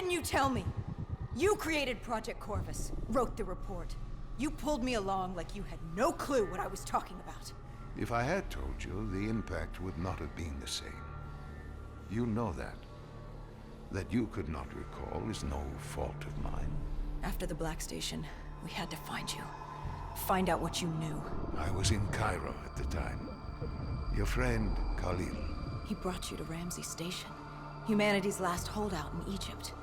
didn't you tell me? You created Project Corvus, wrote the report. You pulled me along like you had no clue what I was talking about. If I had told you, the impact would not have been the same. You know that. That you could not recall is no fault of mine. After the Black Station, we had to find you. Find out what you knew. I was in Cairo at the time. Your friend, Khalil. He brought you to Ramses Station, humanity's last holdout in Egypt.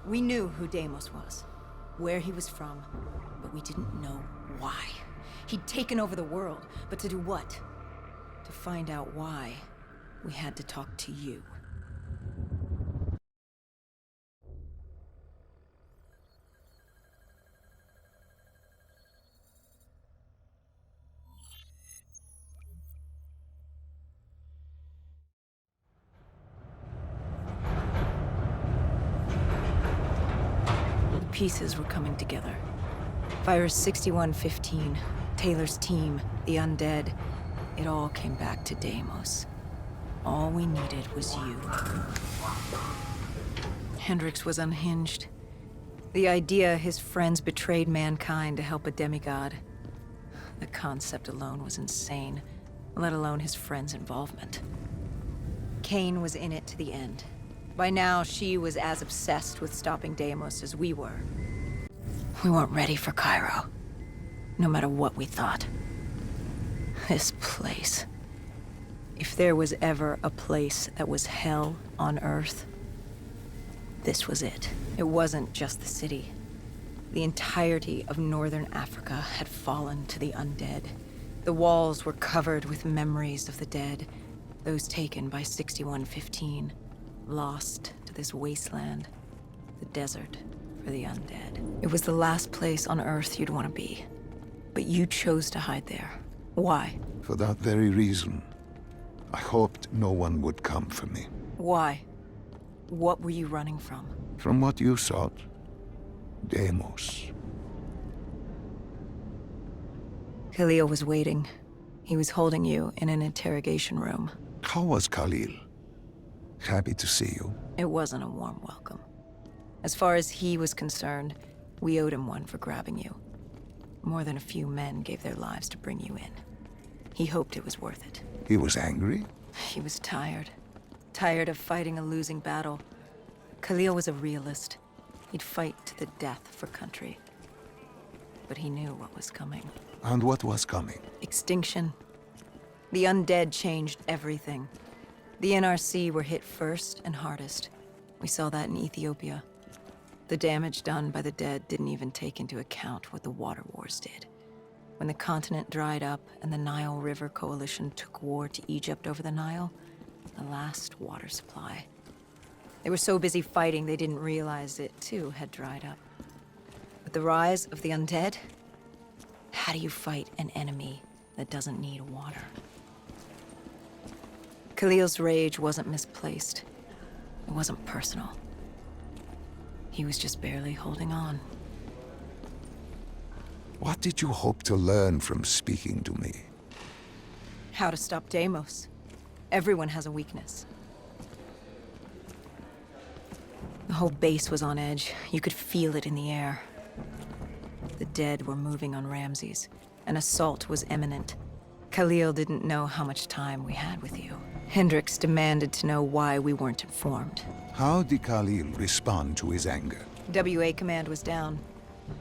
We knew who Deimos was, where he was from, but we didn't know why. He'd taken over the world, but to do what? To find out why, we had to talk to you. The pieces were coming together. Virus 6115, Taylor's team, the undead, it all came back to Deimos. All we needed was you. Hendricks was unhinged. The idea his friends betrayed mankind to help a demigod. The concept alone was insane, let alone his friends' involvement. Kane was in it to the end. By now, she was as obsessed with stopping Deimos as we were. We weren't ready for Cairo, no matter what we thought. This place. If there was ever a place that was hell on Earth, this was it. It wasn't just the city. The entirety of northern Africa had fallen to the undead. The walls were covered with memories of the dead, those taken by 6115. Lost to this wasteland, the desert for the undead. It was the last place on Earth you'd want to be. But you chose to hide there. Why? For that very reason. I hoped no one would come for me. Why? What were you running from? From what you sought. Deimos. Khalil was waiting. He was holding you in an interrogation room. How was Khalil? Happy to see you. It wasn't a warm welcome. As far as he was concerned, we owed him one for grabbing you. More than a few men gave their lives to bring you in. He hoped it was worth it. He was angry? He was tired. Tired of fighting a losing battle. Khalil was a realist. He'd fight to the death for country. But he knew what was coming. And what was coming? Extinction. The undead changed everything. The NRC were hit first and hardest. We saw that in Ethiopia. The damage done by the dead didn't even take into account what the water wars did. When the continent dried up and the Nile River Coalition took war to Egypt over the Nile, the last water supply. They were so busy fighting they didn't realize it, too, had dried up. With the rise of the undead, how do you fight an enemy that doesn't need water? Khalil's rage wasn't misplaced. It wasn't personal. He was just barely holding on. What did you hope to learn from speaking to me? How to stop Deimos. Everyone has a weakness. The whole base was on edge. You could feel it in the air. The dead were moving on Ramses. An assault was imminent. Khalil didn't know how much time we had with you. Hendricks demanded to know why we weren't informed. How did Khalil respond to his anger? WA command was down.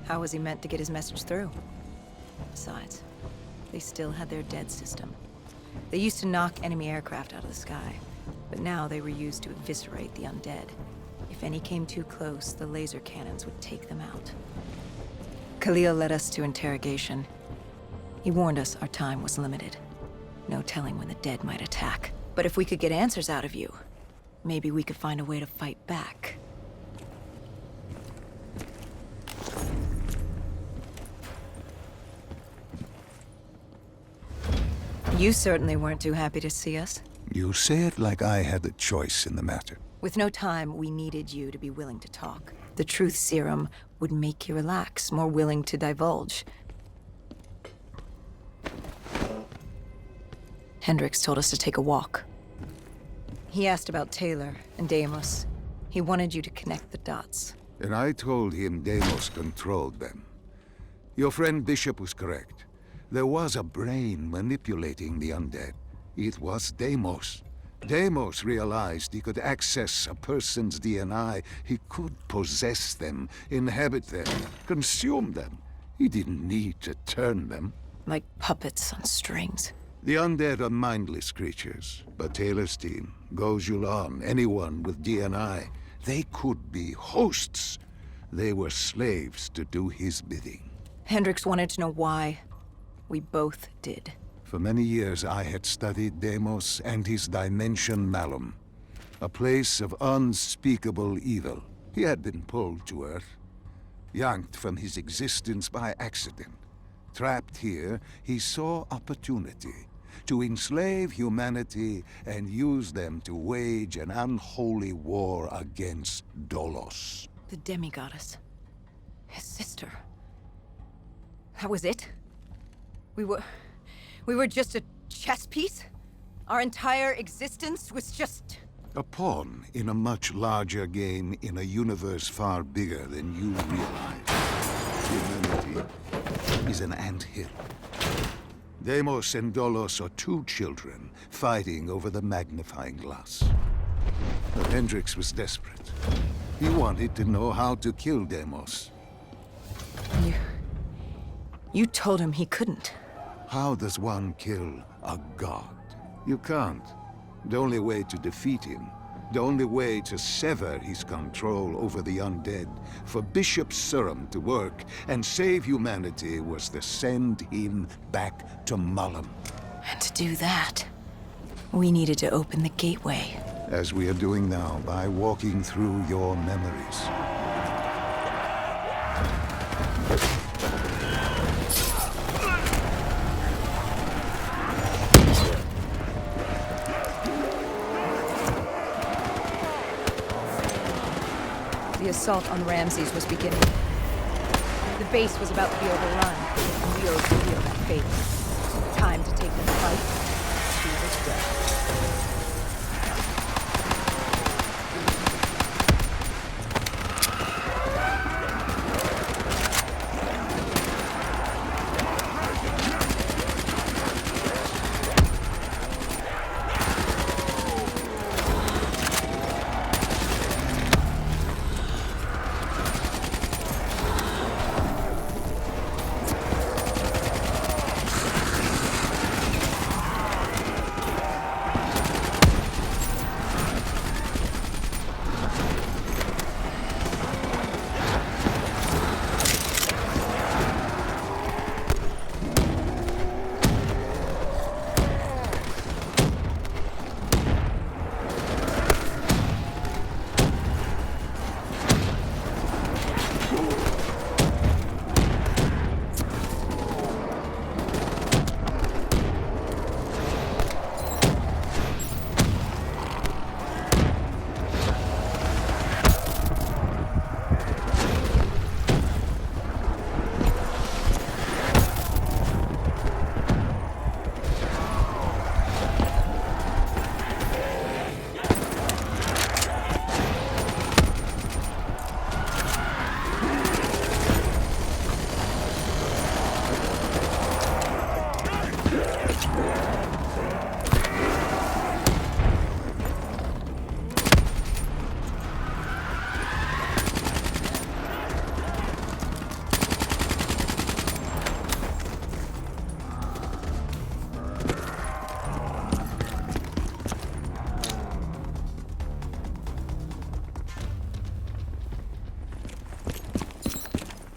How was he meant to get his message through? Besides, they still had their dead system. They used to knock enemy aircraft out of the sky, but now they were used to eviscerate the undead. If any came too close, the laser cannons would take them out. Khalil led us to interrogation. He warned us our time was limited. No telling when the dead might attack. But if we could get answers out of you, maybe we could find a way to fight back. You certainly weren't too happy to see us. You say it like I had a choice in the matter. With no time, we needed you to be willing to talk. The truth serum would make you relax, more willing to divulge. Hendricks told us to take a walk. He asked about Taylor and Deimos. He wanted you to connect the dots. And I told him Deimos controlled them. Your friend Bishop was correct. There was a brain manipulating the undead. It was Deimos. Deimos realized he could access a person's DNA. He could possess them, inhabit them, consume them. He didn't need to turn them. Like puppets on strings. The undead are mindless creatures, but Taylor's team, Gojulan, anyone with DNI, they could be hosts. They were slaves to do his bidding. Hendricks wanted to know why. We both did. For many years I had studied Deimos and his dimension Malum, a place of unspeakable evil. He had been pulled to Earth, yanked from his existence by accident. Trapped here, he saw opportunity to enslave humanity and use them to wage an unholy war against Dolos. The demigoddess. His sister. That was it? We were just a chess piece? Our entire existence was just... A pawn in a much larger game in a universe far bigger than you realize. Humanity is an anthill. Deimos and Dolos are two children fighting over the magnifying glass. But Hendricks was desperate. He wanted to know how to kill Deimos. You told him he couldn't. How does one kill a god? You can't. The only way to defeat him, the only way to sever his control over the undead, for Bishop Surum to work and save humanity, was to send him back to Malum. And to do that, we needed to open the gateway. As we are doing now, by walking through your memories. The assault on Ramses was beginning. The base was about to be overrun, and we owed to feel that fate. Time to take the fight to the death.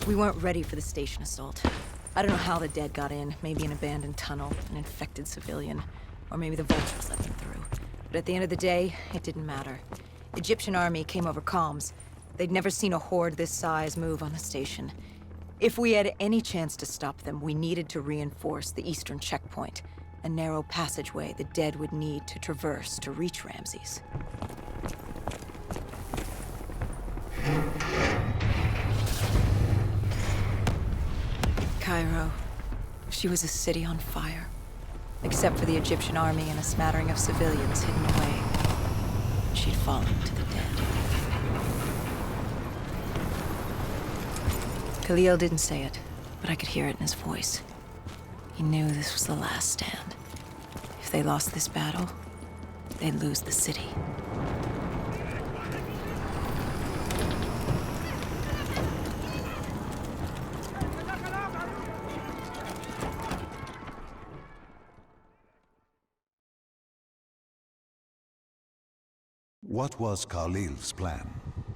We weren't ready for the station assault. I don't know how the dead got in. Maybe an abandoned tunnel, an infected civilian, or maybe the vultures let them through. But at the end of the day, it didn't matter. The Egyptian army came over comms. They'd never seen a horde this size move on the station. If we had any chance to stop them, we needed to reinforce the eastern checkpoint, a narrow passageway the dead would need to traverse to reach Ramses. Cairo. She was a city on fire. Except for the Egyptian army and a smattering of civilians hidden away. She'd fallen to the dead. Khalil didn't say it, but I could hear it in his voice. He knew this was the last stand. If they lost this battle, they'd lose the city. What was Khalil's plan?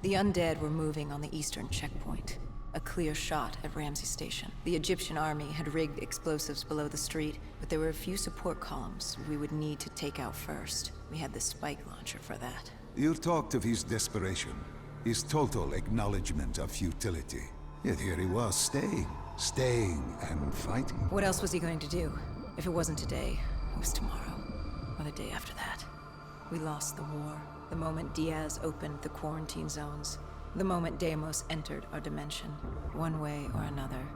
The undead were moving on the eastern checkpoint. A clear shot at Ramses Station. The Egyptian army had rigged explosives below the street, but there were a few support columns we would need to take out first. We had the spike launcher for that. You talked of his desperation, his total acknowledgement of futility. Yet here he was, staying and fighting. What else was he going to do? If it wasn't today, it was tomorrow, or the day after that. We lost the war. The moment Diaz opened the quarantine zones. The moment Deimos entered our dimension. One way or another,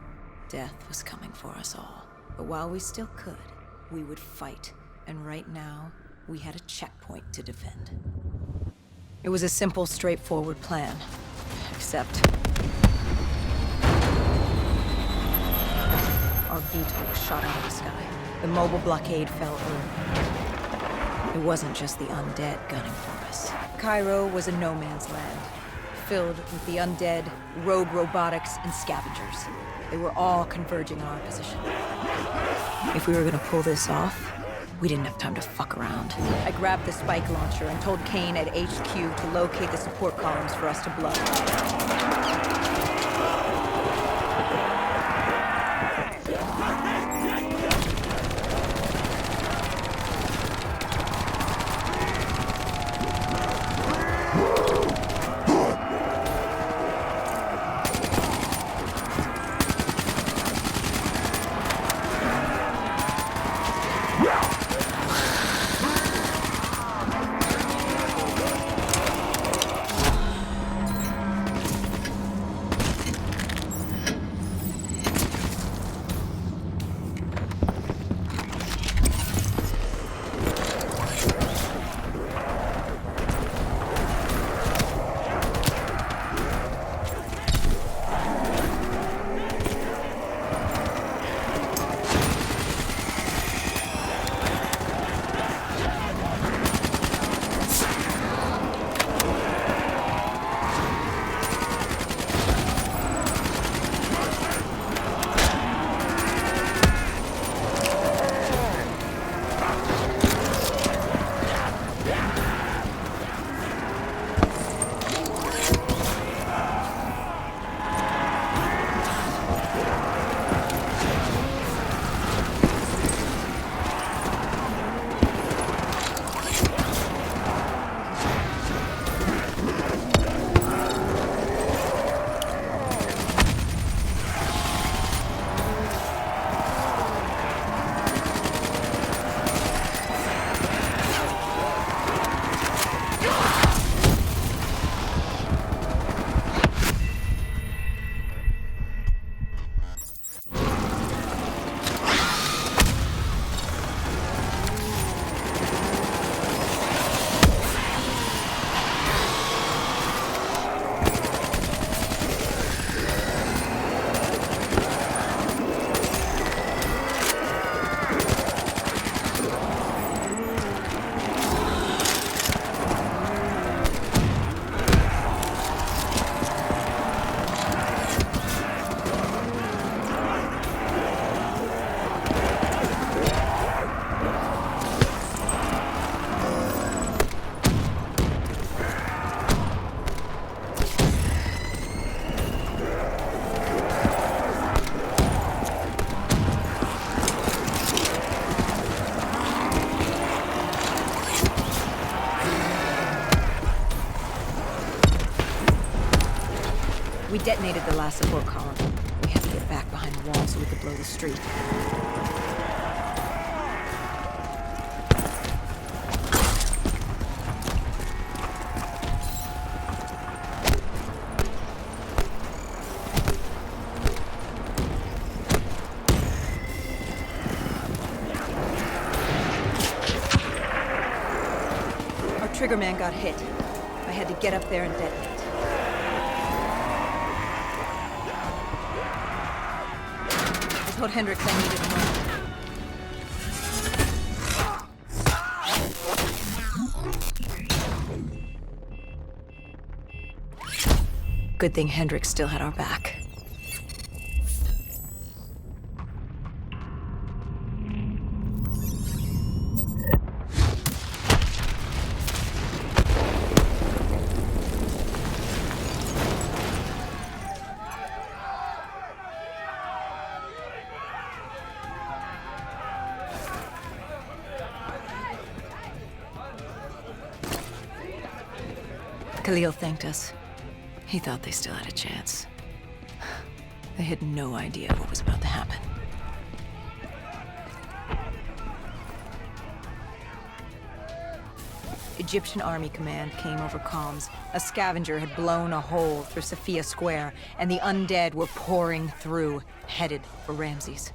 death was coming for us all. But while we still could, we would fight. And right now, we had a checkpoint to defend. It was a simple, straightforward plan. Except... our VTOL shot out of the sky. The mobile blockade fell early. It wasn't just the undead gunning for us. Cairo was a no-man's land, filled with the undead, rogue robotics, and scavengers. They were all converging on our position. If we were gonna pull this off, we didn't have time to fuck around. I grabbed the spike launcher and told Kane at HQ to locate the support columns for us to blow. We detonated the last support column. We had to get back behind the wall so we could blow the street. Our triggerman got hit. I had to get up there and detonate. told Hendricks I needed more. Good thing Hendricks still had our back. Khalil thanked us. He thought they still had a chance. They had no idea what was about to happen. Egyptian Army Command came over comms. A scavenger had blown a hole through Sophia Square, and the undead were pouring through, headed for Ramses.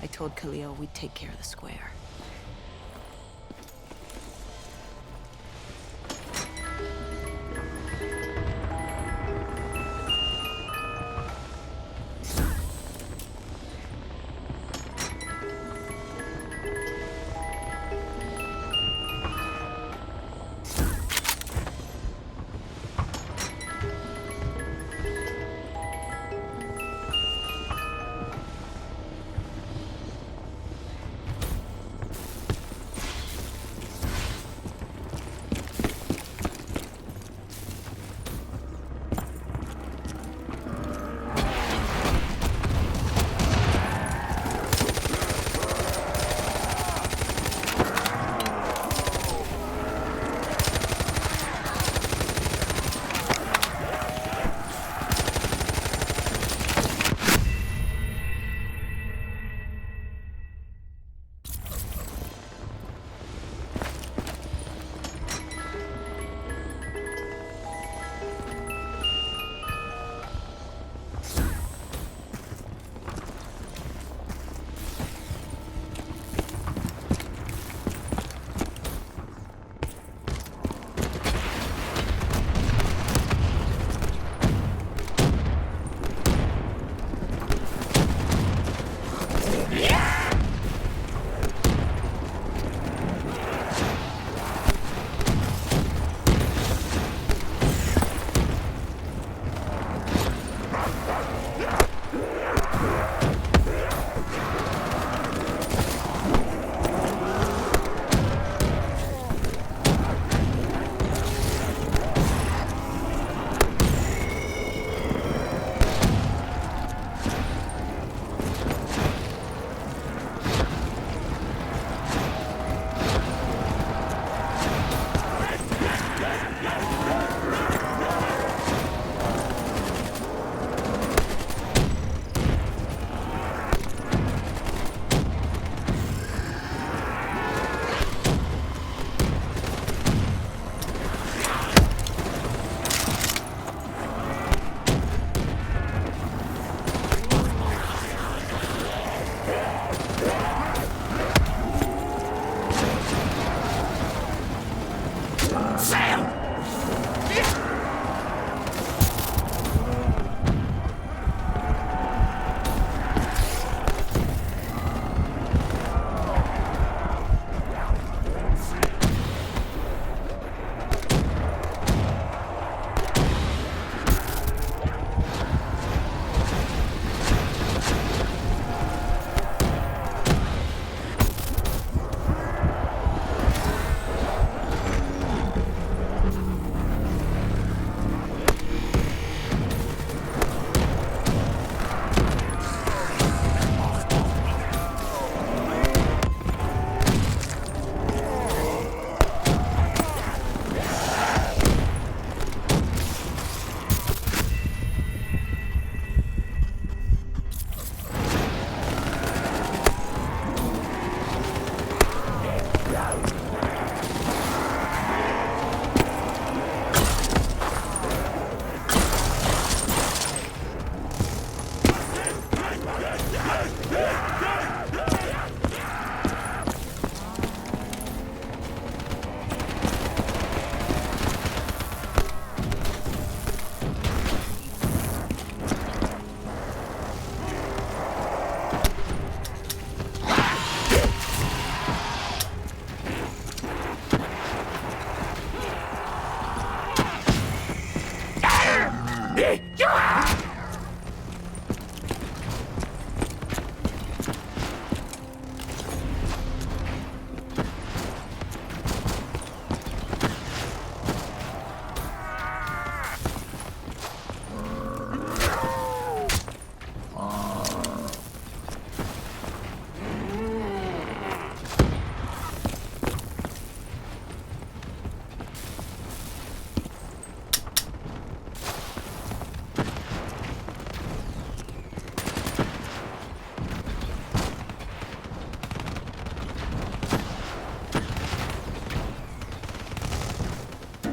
I told Khalil we'd take care of the square.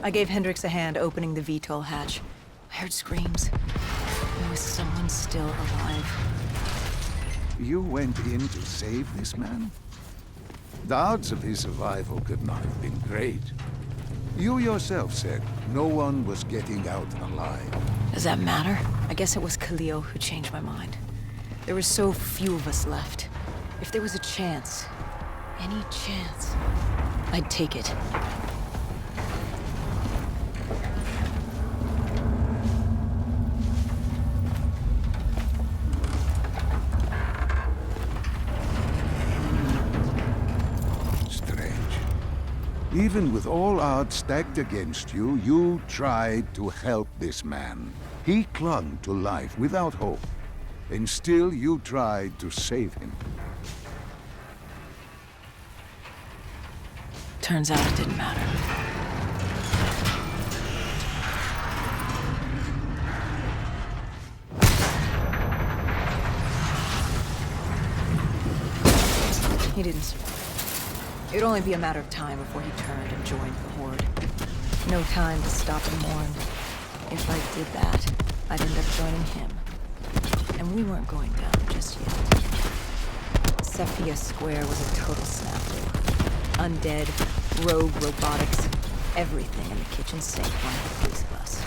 I gave Hendricks a hand opening the VTOL hatch. I heard screams. There was someone still alive. You went in to save this man? The odds of his survival could not have been great. You yourself said no one was getting out alive. Does that matter? I guess it was Khalil who changed my mind. There were so few of us left. If there was a chance, any chance, I'd take it. Even with all odds stacked against you, you tried to help this man. He clung to life without hope, and still you tried to save him. Turns out it didn't matter. He didn't survive. It'd only be a matter of time before he turned and joined the Horde. No time to stop and mourn. If I did that, I'd end up joining him. And we weren't going down just yet. Cephia Square was a total snafu. Undead, rogue robotics, everything in the kitchen sink wanted a piece of us.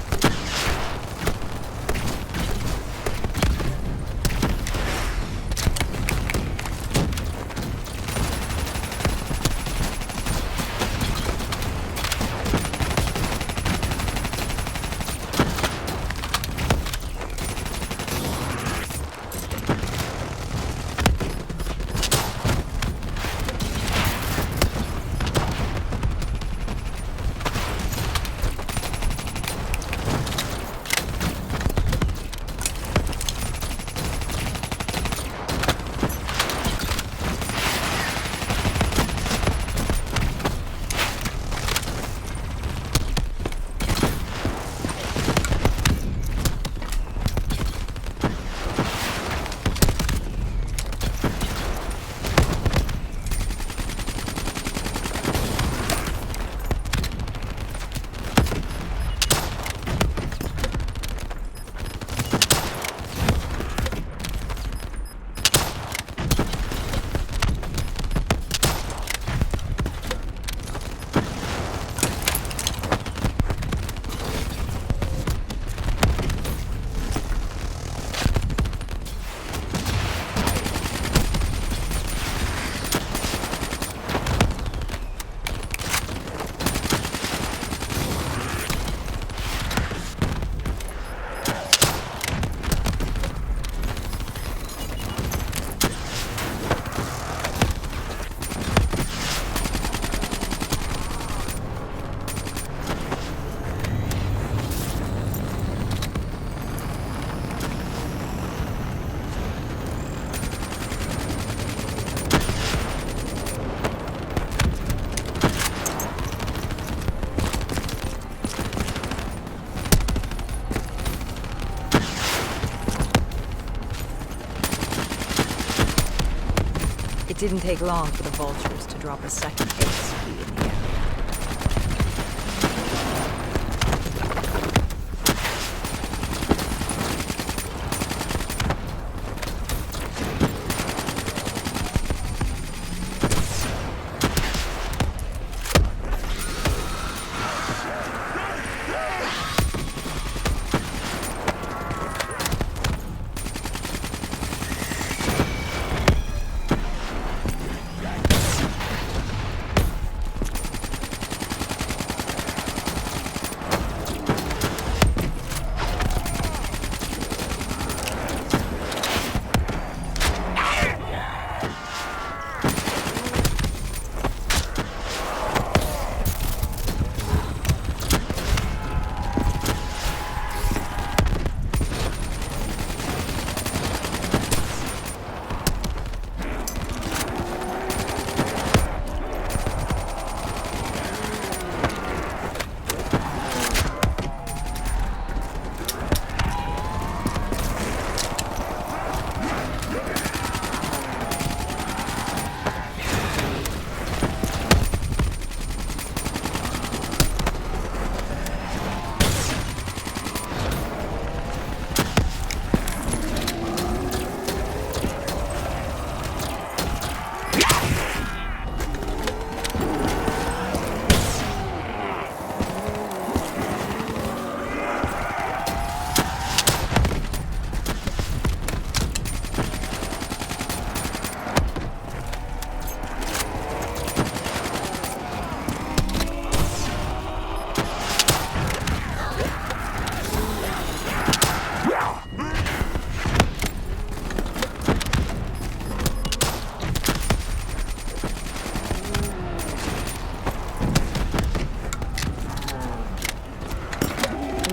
It didn't take long for the vultures to drop a second ASP in the area.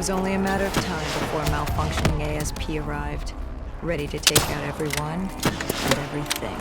was only a matter of time before a malfunctioning ASP arrived, ready to take out everyone and everything.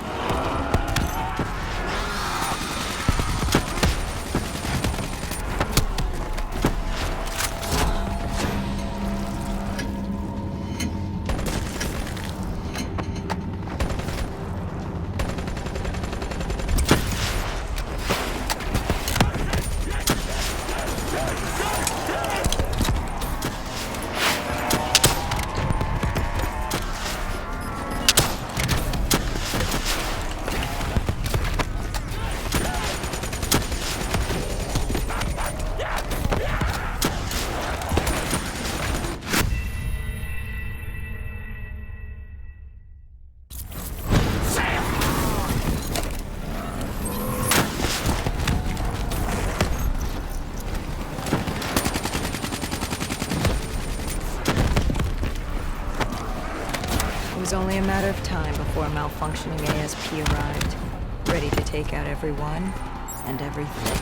It was only a matter of time before a malfunctioning ASP arrived, ready to take out everyone and everything.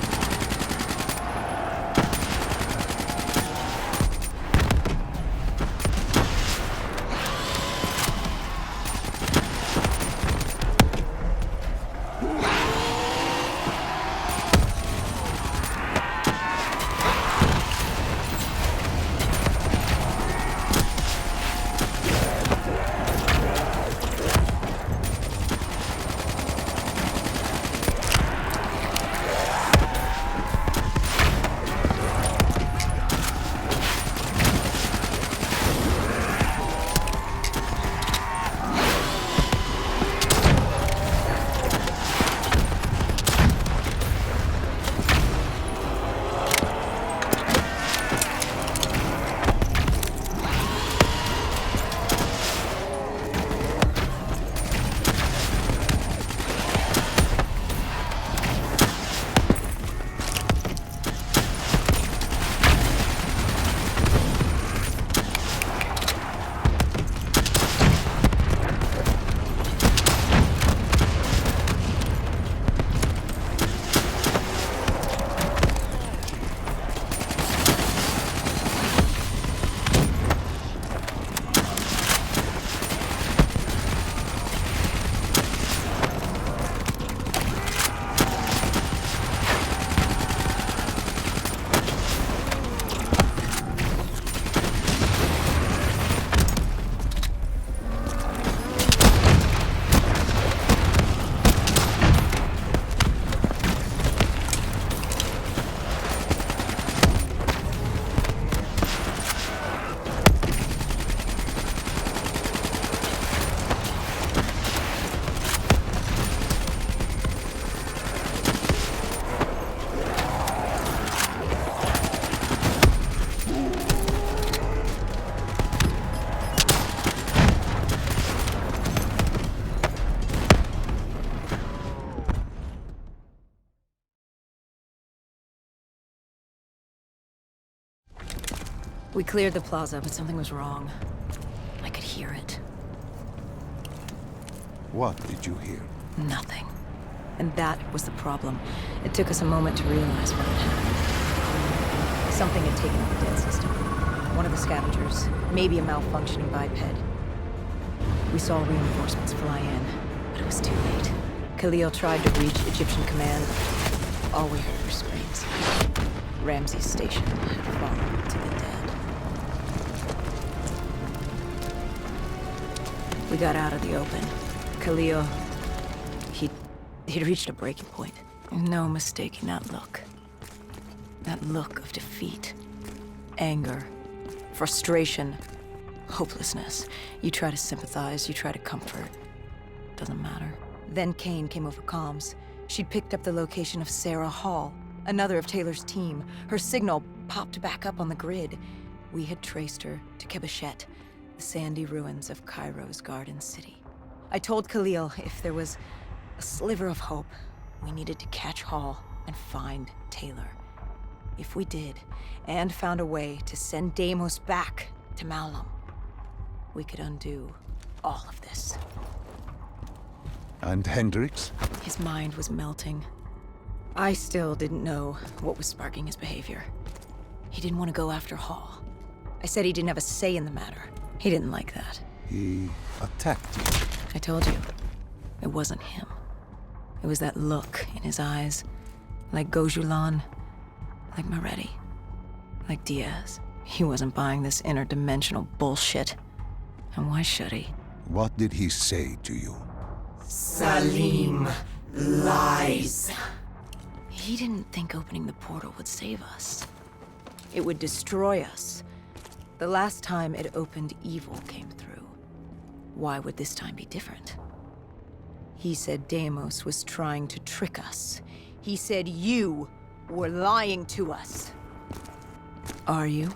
We cleared the plaza, but something was wrong. I could hear it. What did you hear? Nothing. And that was the problem. It took us a moment to realize what had happened. Something had taken out the dead system. One of the scavengers, maybe a malfunctioning biped. We saw reinforcements fly in, but it was too late. Khalil tried to reach Egyptian command. All we heard were screams. Ramses Station had fallen to the dead. We got out of the open. Khalil, he'd reached a breaking point. No mistaking that look. That look of defeat, anger, frustration, hopelessness. You try to sympathize, you try to comfort. Doesn't matter. Then Kane came over comms. She'd picked up the location of Sarah Hall, another of Taylor's team. Her signal popped back up on the grid. We had traced her to Kebeshet, the sandy ruins of Cairo's Garden City. I told Khalil if there was a sliver of hope, we needed to catch Hall and find Taylor. If we did, and found a way to send Deimos back to Malum, we could undo all of this. And Hendricks? His mind was melting. I still didn't know what was sparking his behavior. He didn't want to go after Hall. I said he didn't have a say in the matter. He didn't like that. He attacked you. I told you, it wasn't him. It was that look in his eyes. Like Gojulan, like Moretti, like Diaz. He wasn't buying this interdimensional bullshit. And why should he? What did he say to you? Salim lies. He didn't think opening the portal would save us. It would destroy us. The last time it opened, evil came through. Why would this time be different? He said Deimos was trying to trick us. He said you were lying to us. Are you?